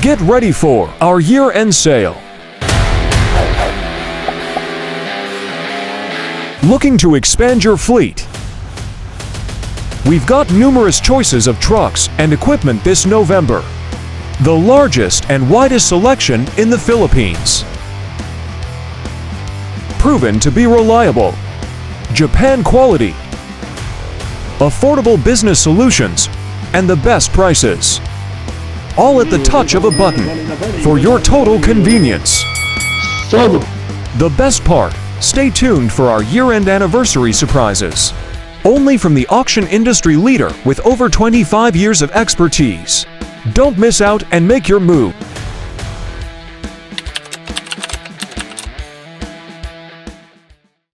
Get ready for our year-end sale. Looking to expand your fleet? We've got numerous choices of trucks and equipment this November. The largest and widest selection in the Philippines. Proven to be reliable. Japan quality. Affordable business solutions and the best prices. All at the touch of a button for your total convenience. The best part, stay tuned for our year-end anniversary surprises. Only from the auction industry leader with over 25 years of expertise. Don't miss out and make your move.